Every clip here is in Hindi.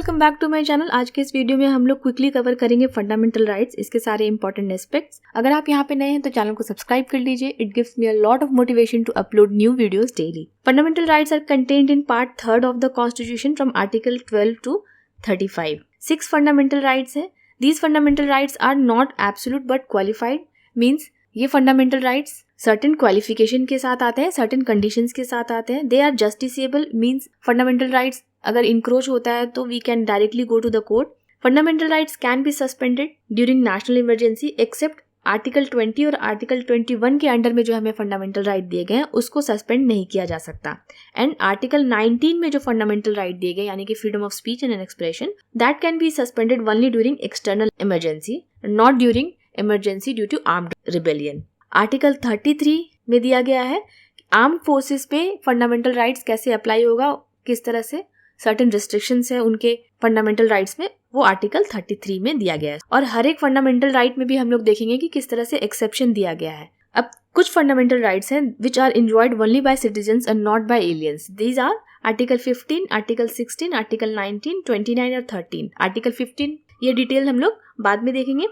Welcome back to my channel. आज के इस वीडियो में हम लोग क्विकली कवर करेंगे फंडामेंटल राइट्स, इसके सारे इंपॉर्टेंट एस्पेक्ट्स। अगर आप यहाँ पे नए हैं तो चैनल को सब्सक्राइब कर लीजिए। It gives me a lot of motivation to upload new videos daily. Fundamental rights are contained in part 3 of the constitution from article 12 to 35। 6 fundamental rights है। These fundamental rights are not absolute but qualified. Means ये फंडामेंटल राइट्स सर्टेन क्वालिफिकेशन के साथ आते हैं, सर्टेन कंडीशंस के साथ आते हैं। They are justiciable. Means fundamental rights अगर इंक्रोच होता है तो we can directly go to the court. Fundamental rights can be suspended during national emergency except article 20 और आर्टिकल 21 के अंडर में जो हमें फंडामेंटल राइट दिए गए हैं उसको सस्पेंड नहीं किया जा सकता। एंड आर्टिकल 19 में जो फंडामेंटल राइट दिए गए यानी कि freedom of speech and expression, that can be suspended only during external emergency, not during emergency due to armed rebellion. Article 33 में दिया गया है आर्म्ड फोर्सेस पे फंडामेंटल राइट्स कैसे अप्लाई होगा, किस तरह से सर्टेन रिस्ट्रिक्शंस है उनके फंडामेंटल राइट्स में, वो आर्टिकल 33 में दिया गया है। और हर एक फंडामेंटल राइट में भी हम लोग देखेंगे कि किस तरह से एक्सेप्शन दिया गया है। अब कुछ फंडामेंटल राइट्स हैं which are enjoyed only by citizens and not by aliens. These are article 15, article 16, article 19, 29 और 13। आर्टिकल 15 ये डिटेल हम लोग बाद में देखेंगे।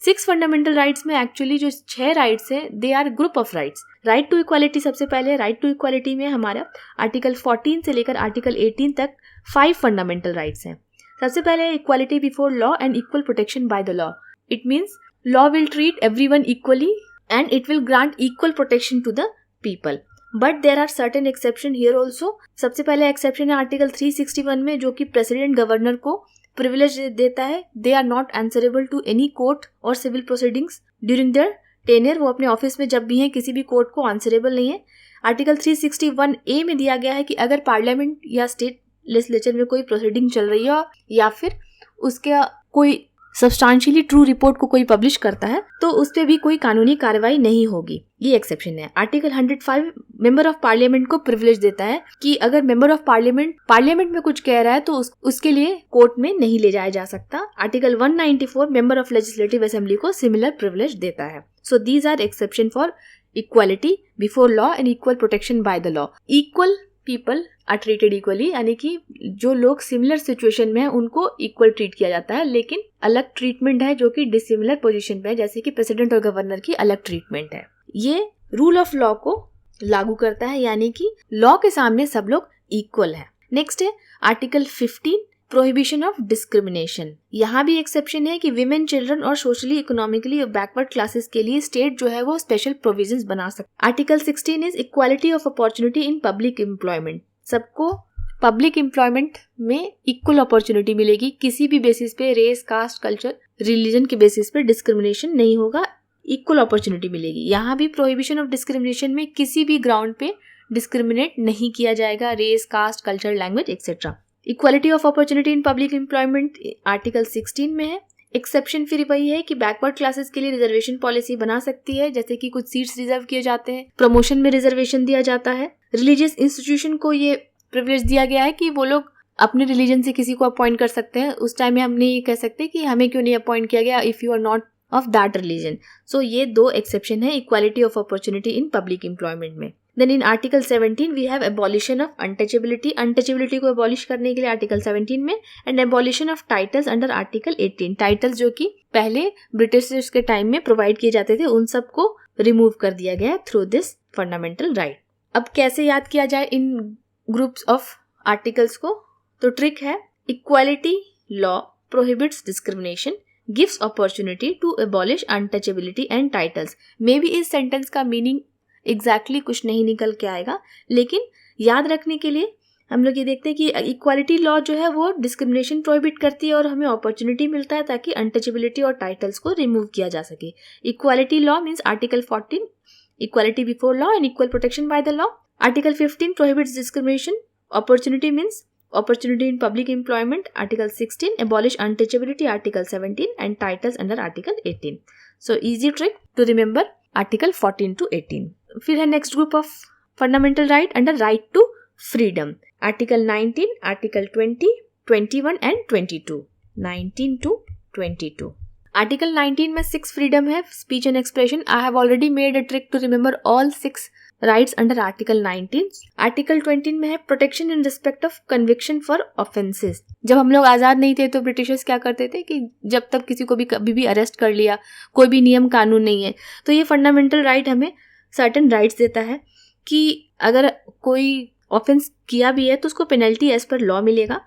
6 फंडामेंटल राइट्स में एक्चुअली जो 6 राइट्स हैं they are group of rights. Right to equality सबसे पहले। राइट टू इक्वालिटी में हमारा आर्टिकल 14 से लेकर आर्टिकल 18 तक 5 फंडामेंटल राइट्स हैं। सबसे पहले equality before law and equal protection by the law. It means law will treat everyone equally and it will grant equal protection to the people, but there are certain exception here also. सबसे पहले एक्सेप्शन है आर्टिकल 361 में जो कि प्रेसिडेंट गवर्नर को प्रिविलेज देता है। They are not answerable to any court और civil proceedings during their tenure. वो अपने ऑफिस में जब भी हैं किसी भी कोर्ट को आंसरेबल नहीं है। आर्टिकल 361A में दिया गया है कि अगर पार्लियामेंट या स्टेट लेजिस्लेचर में कोई प्रोसीडिंग चल रही है या फिर उसके कोई सब्सटेंशियली ट्रू रिपोर्ट को कोई पब्लिश करता है तो उस पर भी कोई कानूनी कार्रवाई नहीं होगी। ये एक्सेप्शन है। आर्टिकल 105 मेंबर ऑफ पार्लियामेंट को प्रिविलेज देता है कि अगर मेंबर ऑफ पार्लियामेंट में कुछ कह रहा है तो उसके लिए कोर्ट में नहीं ले जाया जा सकता। Article 194 member of legislative assembly को सिमिलर प्रिविलेज देता है। So these are exception for equality before law and equal protection by the law. Equal people are treated equally, यानी कि जो लोग सिमिलर सिचुएशन में हैं उनको इक्वल ट्रीट किया जाता है, लेकिन अलग ट्रीटमेंट है जो कि डिसिमिलर पोजीशन पे है, जैसे कि प्रेसिडेंट और गवर्नर की अलग ट्रीटमेंट है। ये रूल ऑफ लॉ को लागू करता है, यानी कि लॉ के सामने सब लोग इक्वल है। नेक्स्ट है आर्टिकल 15 प्रोहिबिशन ऑफ डिस्क्रिमिनेशन। यहाँ भी एक्सेप्शन है कि विमेन, चिल्ड्रन और सोशली इकोनॉमिकली बैकवर्ड क्लासेस के लिए स्टेट जो है वो स्पेशल प्रोविजंस बना सकता है। Article 16 is equality of opportunity in public employment. सबको पब्लिक एम्प्लॉयमेंट में इक्वल अपॉर्चुनिटी मिलेगी, किसी भी बेसिस पे, रेस, कास्ट, कल्चर, रिलीजन के बेसिस पे डिस्क्रिमिनेशन नहीं होगा, इक्वल अपॉर्चुनिटी मिलेगी। यहाँ भी प्रोहिबिशन ऑफ डिस्क्रिमिनेशन में किसी भी ग्राउंड पे डिस्क्रिमिनेट नहीं किया जाएगा, race, caste, culture, language et cetera. Equality of opportunity in public employment article 16 में है। एक्सेप्शन फिर वही है कि बैकवर्ड क्लासेस के लिए रिजर्वेशन पॉलिसी बना सकती है, जैसे कि कुछ सीट्स रिजर्व किए जाते हैं, प्रमोशन में रिजर्वेशन दिया जाता है। रिलीजियस इंस्टीट्यूशन को ये प्रिविलेज दिया गया है कि वो लोग अपने रिलीजन से किसी को अपॉइंट कर सकते हैं। उस टाइम में हम ये कह सकते कि हमें क्यों नहीं अपॉइंट किया गया if you are not of that religion. So ये 2 एक्सेप्शन है equality of opportunity in public employment में। Then in article 17 we have abolition of untouchability. Untouchability को एबॉलिश करने के लिए आर्टिकल 17 में, and abolition of titles under article 18। Titles जो कि पहले ब्रिटिश के टाइम में प्रोवाइड किए जाते थे उन सबको रिमूव कर दिया गया थ्रू दिस फंडामेंटल राइट। अब कैसे याद किया जाए इन ग्रुप्स ऑफ आर्टिकल्स को, तो ट्रिक है equality law prohibits discrimination, gives opportunity to abolish untouchability and titles. May be इस सेंटेंस का मीनिंग एग्जैक्टली कुछ नहीं निकल के आएगा, लेकिन याद रखने के लिए हम लोग ये देखते हैं कि इक्वालिटी लॉ जो है वो डिस्क्रिमिनेशन प्रोहिबिट करती है और हमें अपॉर्चुनिटी मिलता है ताकि अनटचेबिलिटी और टाइटल्स को रिमूव किया जा सके। Equality law means article 14 equality before law and equal protection by the law. Article 15 prohibits discrimination. Opportunity means opportunity in public employment. Article 16 abolish untouchability. Article 17 and titles under Article 18. So easy trick to remember Article 14 to 18. फिर है next group of fundamental right under right to freedom. Article 19, Article 20, 21 and 22. 19 to 22. Article 19 में 6 freedom है, speech and expression. I have already made a trick to remember all 6 rights under article 19। Article 20 में है protection in respect of conviction for offences. जब हम लोग आजाद नहीं थे तो ब्रिटिशर्स क्या करते थे कि जब तक किसी को भी कभी भी अरेस्ट कर लिया, कोई भी नियम कानून नहीं है, तो ये फंडामेंटल राइट हमें सर्टेन राइट्स देता है कि अगर कोई ऑफेंस किया भी है तो उसको पेनल्टी एज पर लॉ मिलेगा।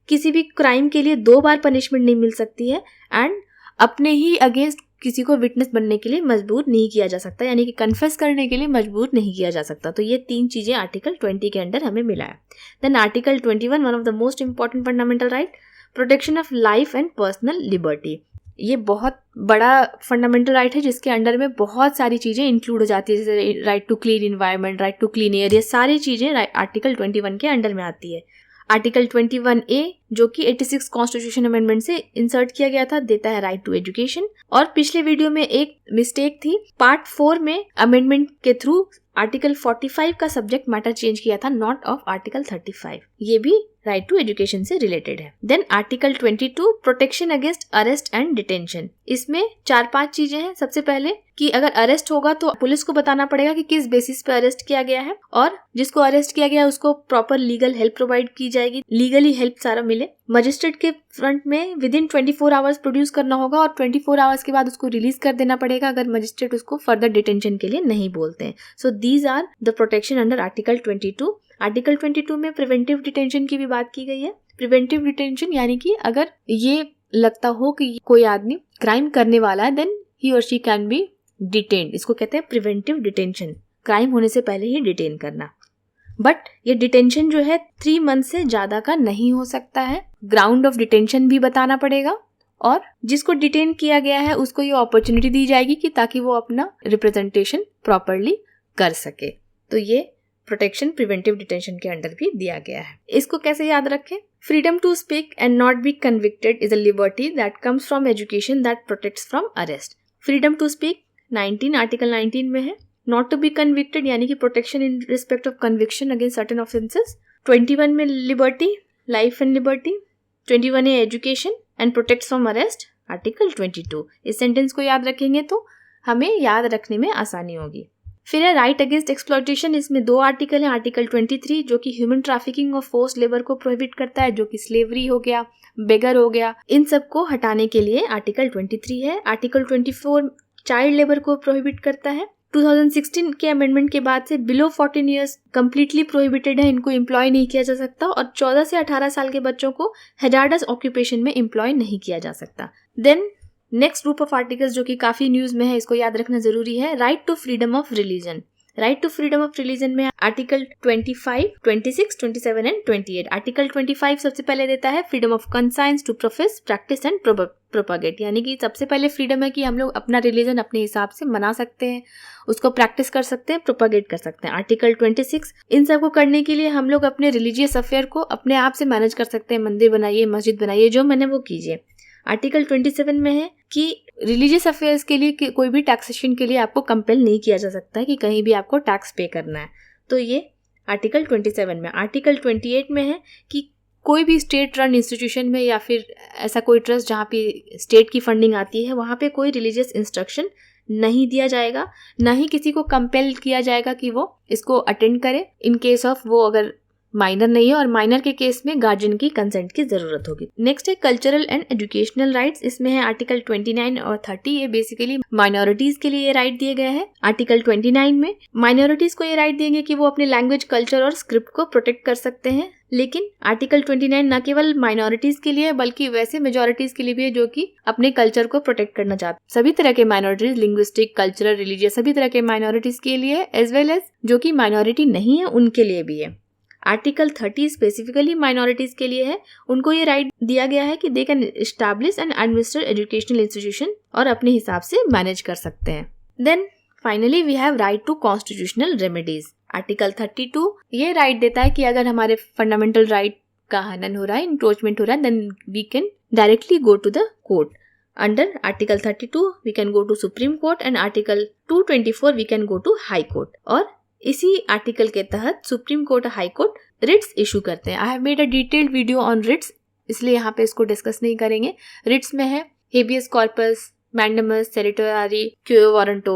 किसी भी क्राइम के लिए 2 बार पनिशमेंट नहीं मिल सकती है एंड अपने ही अगेंस्ट किसी को विटनेस बनने के लिए मजबूर नहीं किया जा सकता, यानी कि कन्फेस करने के लिए मजबूर नहीं किया जा सकता। तो ये 3 चीजें आर्टिकल 20 के अंडर हमें मिला है। Then article 21, one of the most important fundamental right, protection of life and personal liberty. ये बहुत बड़ा फंडामेंटल राइट है जिसके अंडर में बहुत सारी चीजें इंक्लूड हो जाती है, जैसे right to clean environment, right to clean air, ये सारी चीजें आर्टिकल 21 के अंडर में आती है। आर्टिकल 21A जो कि 86 कॉन्स्टिट्यूशन अमेंडमेंट से इंसर्ट किया गया था, देता है राइट टू एजुकेशन। और पिछले वीडियो में एक मिस्टेक थी, पार्ट 4 में अमेंडमेंट के थ्रू आर्टिकल 45 का सब्जेक्ट मैटर चेंज किया था, नॉट ऑफ आर्टिकल 35। ये भी राइट टू एजुकेशन से रिलेटेड है। Then article 22, protection against arrest and detention. इसमें 4-5 चीजें हैं। सबसे पहले कि अगर अरेस्ट होगा तो पुलिस को बताना पड़ेगा कि किस बेसिस पे अरेस्ट किया गया है, और जिसको अरेस्ट किया गया है उसको प्रॉपर लीगल हेल्प प्रोवाइड की जाएगी, लीगली हेल्प सारा मिले। मजिस्ट्रेट के फ्रंट में विद इन 24 आवर्स प्रोड्यूस करना होगा और 24 आवर्स के बाद उसको रिलीज कर देना पड़ेगा अगर मजिस्ट्रेट उसको फर्दर डिटेंशन के लिए नहीं बोलते हैं। So these are the protection under article 22। Article 22 में प्रिवेंटिव डिटेंशन की भी बात की गई है। प्रिवेंटिव डिटेंशन यानी कि अगर ये लगता हो कि कोई आदमी क्राइम करने वाला है, देन ही और शी कैन बी डिटेन्ड। इसको कहते हैं प्रिवेंटिव डिटेंशन, क्राइम होने से पहले ही डिटेन करना। बट ये डिटेंशन जो है 3 मंथ से ज्यादा का नहीं हो सकता है। ग्राउंड ऑफ डिटेंशन भी बताना पड़ेगा और जिसको डिटेन किया गया है उसको ये अपॉर्चुनिटी दी जाएगी कि ताकि वो अपना रिप्रेजेंटेशन प्रॉपरली कर सके। तो ये प्रोटेक्शन प्रिवेंटिव डिटेंशन के अंडर भी दिया गया है। इसको कैसे याद रखें? Freedom to speak and not be convicted is a liberty that comes from education that protects from arrest. Freedom to speak 19 article 19 में है। नॉट टू बी कन्विक्टेड यानी कि protection in respect of conviction against certain offences. 21 में लिबर्टी, लाइफ एंड लिबर्टी। 21 है education and protects from arrest, article 22। इस सेंटेंस को याद रखेंगे तो हमें याद रखने में आसानी होगी। फिर है राइट अगेंस्ट एक्सप्लॉयटेशन। इसमें 2 आर्टिकल है। आर्टिकल 23 जो कि ह्यूमन ट्रैफिकिंग और फोर्स लेबर को प्रोहिबिट करता है, जो कि स्लेवरी हो गया, बेगर हो गया, इन सब को हटाने के लिए आर्टिकल 23 है। आर्टिकल 24 चाइल्ड लेबर को प्रोहिबिट करता है। 2016 के अमेंडमेंट के बाद से बिलो 14 ईयर्स कंप्लीटली प्रोहिबिटेड है, इनको एम्प्लॉय नहीं किया जा सकता, और 14 से 18 साल के बच्चों को हैजार्डस ऑक्यूपेशन में एम्प्लॉय नहीं किया जा सकता। Then next group of articles जो कि काफी न्यूज में है, इसको याद रखना जरूरी है। Right to freedom of religion. Right to freedom of religion में आर्टिकल 25, 26, 27 एंड 28। आर्टिकल 25 सबसे पहले देता है freedom of conscience to profess, practice and propagate, यानी कि सबसे पहले फ्रीडम है कि हम लोग अपना रिलीजन अपने हिसाब से मना सकते हैं, उसको प्रैक्टिस कर सकते हैं, प्रोपागेट कर सकते हैं। आर्टिकल 26 इन सब को करने के लिए हम लोग अपने रिलीजियस अफेयर को अपने आप से मैनेज कर सकते हैं, मंदिर बनाइए, मस्जिद बनाइए, जो मैंने वो कीजिए। आर्टिकल 27 में है कि रिलीजियस अफेयर्स के लिए कोई भी टैक्सेशन के लिए आपको कंपेल नहीं किया जा सकता है कि कहीं भी आपको टैक्स पे करना है, तो ये आर्टिकल 27 में। आर्टिकल 28 में है कि कोई भी स्टेट रन इंस्टीट्यूशन में या फिर ऐसा कोई ट्रस्ट जहाँ पे स्टेट की फंडिंग आती है, वहाँ पे कोई रिलीजियस इंस्ट्रक्शन नहीं दिया जाएगा, ना ही किसी को कंपेल किया जाएगा कि वो इसको अटेंड करे, इन केस ऑफ वो अगर माइनर नहीं है, और माइनर के केस में गार्जियन की कंसेंट की जरूरत होगी। नेक्स्ट है कल्चरल एंड एजुकेशनल राइट्स। इसमें है आर्टिकल 29 और 30। ये बेसिकली माइनॉरिटीज के लिए ये राइट दिए गए हैं। आर्टिकल 29 में माइनॉरिटीज को ये राइट देंगे कि वो अपने लैंग्वेज, कल्चर और स्क्रिप्ट को प्रोटेक्ट कर सकते हैं। लेकिन आर्टिकल 29 न केवल माइनॉरिटीज के लिए बल्कि वैसे मेजॉरिटीज के लिए भी है जो कि अपने कल्चर को प्रोटेक्ट करना चाहते। सभी तरह के माइनॉरिटीज, लिंग्विस्टिक, कल्चरल, रिलीजियस, सभी तरह के माइनॉरिटीज के लिए, एज वेल एज जो कि माइनॉरिटी नहीं है उनके लिए भी है। आर्टिकल 30 स्पेसिफिकली माइनॉरिटीज के लिए है। उनको ये राइट दिया गया है कि they can establish and administer educational institution, और अपने हिसाब से मैनेज कर सकते हैं। Then finally we have right to constitutional remedies. Article 32 ये राइट देता है कि अगर हमारे फंडामेंटल राइट का हनन हो रहा है, इंक्रोचमेंट हो रहा है, then we can directly go to the court. Under article 32 we can go to Supreme Court and article 224 we can go to High Court. और इसी आर्टिकल के तहत Supreme Court, High Court writs issue करते हैं। I have made a detailed video on writs, इसलिए यहाँ पे इसको डिस्कस नहीं करेंगे। रिट्स में है हेबियस कॉर्पस, मैंडेमस, सेरिटोरी, क्यो वारंटो,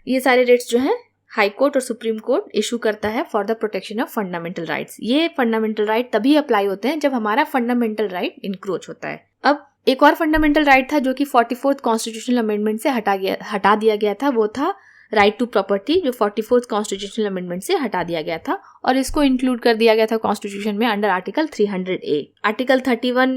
ये सारे रिट्स जो है हाई कोर्ट और सुप्रीम कोर्ट इशू करता है for the protection of fundamental rights. ये फंडामेंटल राइट तभी अप्लाई होते हैं जब हमारा फंडामेंटल राइट इंक्रोच होता है। अब एक और फंडामेंटल राइट था जो कि 44th कॉन्स्टिट्यूशनल अमेंडमेंट से हटा दिया गया था, वो था राइट टू प्रॉपर्टी, जो 44th कॉन्स्टिट्यूशनल अमेंडमेंट से हटा दिया गया था और इसको इंक्लूड कर दिया गया था कॉन्स्टिट्यूशन में अंडर आर्टिकल 300A। आर्टिकल 31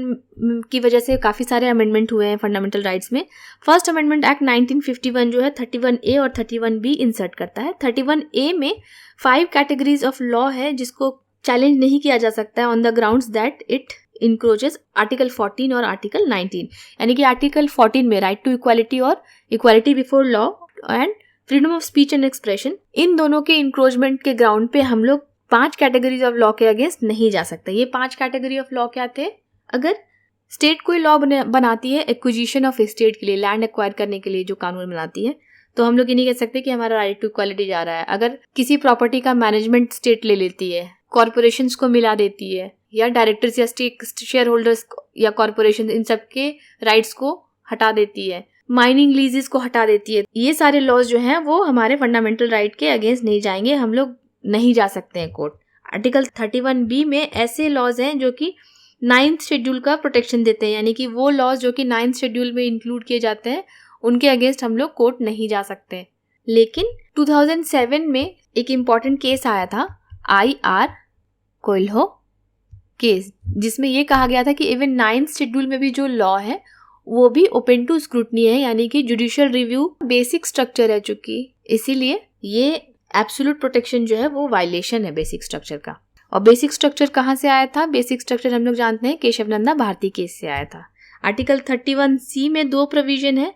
की वजह से काफी सारे अमेंडमेंट हुए हैं फंडामेंटल राइट्स में। फर्स्ट अमेंडमेंट एक्ट 1951 जो है 31A और 31B इंसर्ट करता है। 31A में 5 कैटेगरीज ऑफ लॉ है जिसको चैलेंज नहीं किया जा सकता है on the grounds that it encroaches article 14 और आर्टिकल 19। यानी कि आर्टिकल 14 में राइट टू इक्वालिटी और equality before law and freedom of speech and expression, इन दोनों के इंक्रोचमेंट के ग्राउंड पे हम लोग 5 कैटेगरीज ऑफ लॉ के अगेंस्ट नहीं जा सकते। ये 5 कैटेगरी ऑफ लॉ क्या थे? अगर स्टेट कोई लॉ बनाती है एक्विजिशन ऑफ एस्टेट के लिए, लैंड एक्वायर करने के लिए जो कानून बनाती है, तो हम लोग ये नहीं कह सकते कि हमारा राइट टू इक्वालिटी जा रहा है। अगर किसी प्रॉपर्टी का मैनेजमेंट स्टेट ले लेती है, कॉर्पोरेशंस को मिला देती है, या डायरेक्टर्स या शेयर होल्डर्स या कॉर्पोरेशन, इन सब के राइट्स को हटा देती है, माइनिंग लीजेस को हटा देती है, ये सारे लॉज जो हैं वो हमारे फंडामेंटल राइट के अगेंस्ट नहीं जाएंगे, हम लोग नहीं जा सकते हैं कोर्ट। आर्टिकल 31B में ऐसे लॉज हैं जो कि 9th शेड्यूल का प्रोटेक्शन देते हैं, यानी कि वो लॉज जो कि 9th शेड्यूल में इंक्लूड किए जाते हैं उनके अगेंस्ट हम लोग कोर्ट नहीं जा सकते। लेकिन 2007 में एक इम्पॉर्टेंट केस आया था, IR कोइल्हो केस, जिसमें ये कहा गया था कि इवन 9th शेड्यूल में भी जो लॉ है वो भी ओपन टू स्क्रूटनी है, यानी कि जुडिशियल रिव्यू बेसिक स्ट्रक्चर है चूंकि, इसीलिए ये एब्सोल्यूट प्रोटेक्शन जो है वो वायलेशन है बेसिक स्ट्रक्चर का। और बेसिक स्ट्रक्चर कहाँ से आया था? बेसिक स्ट्रक्चर हम लोग जानते हैं केशवनंदा भारती केस से आया था। आर्टिकल 31C में 2 प्रोविजन है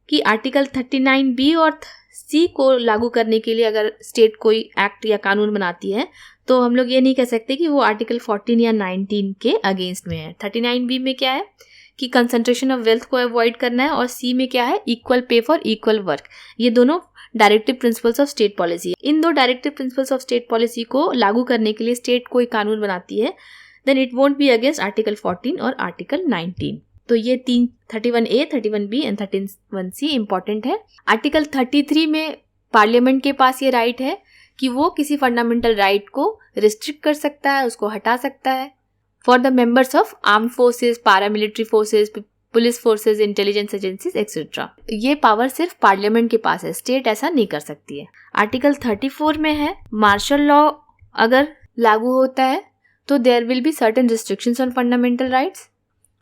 कि आर्टिकल 39B और C को लागू करने के लिए अगर स्टेट कोई एक्ट या कानून बनाती है तो हम लोग ये नहीं कह सकते कि वो आर्टिकल 14 या 19 के अगेंस्ट में है। 39B में क्या है कि कंसंट्रेशन ऑफ वेल्थ को अवॉइड करना है, और C में क्या है, equal pay for equal work. ये दोनों directive principles of state policy है। इन 2 directive principles of state policy को लागू करने के लिए स्टेट कोई कानून बनाती है, then it won't be against article 14 और आर्टिकल 19। तो ये 31A, 31B and 31C important है। आर्टिकल 33 में पार्लियामेंट के पास ये राइट है कि वो किसी फंडामेंटल राइट को रिस्ट्रिक्ट कर सकता है, उसको हटा सकता है for the members of arm forces, paramilitary forces, police forces, intelligence agencies etcetera. ये पावर सिर्फ पार्लियामेंट के पास है, स्टेट ऐसा नहीं कर सकती है। आर्टिकल 34 में है मार्शल लॉ अगर लागू होता है तो there will be certain restrictions on fundamental rights.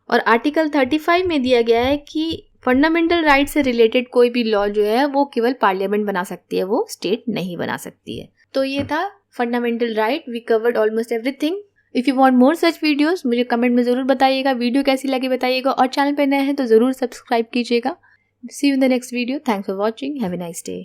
और आर्टिकल 35 में दिया गया है कि फंडामेंटल राइट से रिलेटेड कोई भी लॉ जो है वो केवल पार्लियामेंट बना सकती है, वो स्टेट नहीं बना सकती है। तो ये था fundamental right. We covered almost everything. If you want more such videos मुझे कमेंट में जरूर बताइएगा, वीडियो कैसी लगी बताइएगा, और चैनल पे नए हैं तो जरूर सब्सक्राइब कीजिएगा। See you in the next video. Thanks for watching. Have a nice day.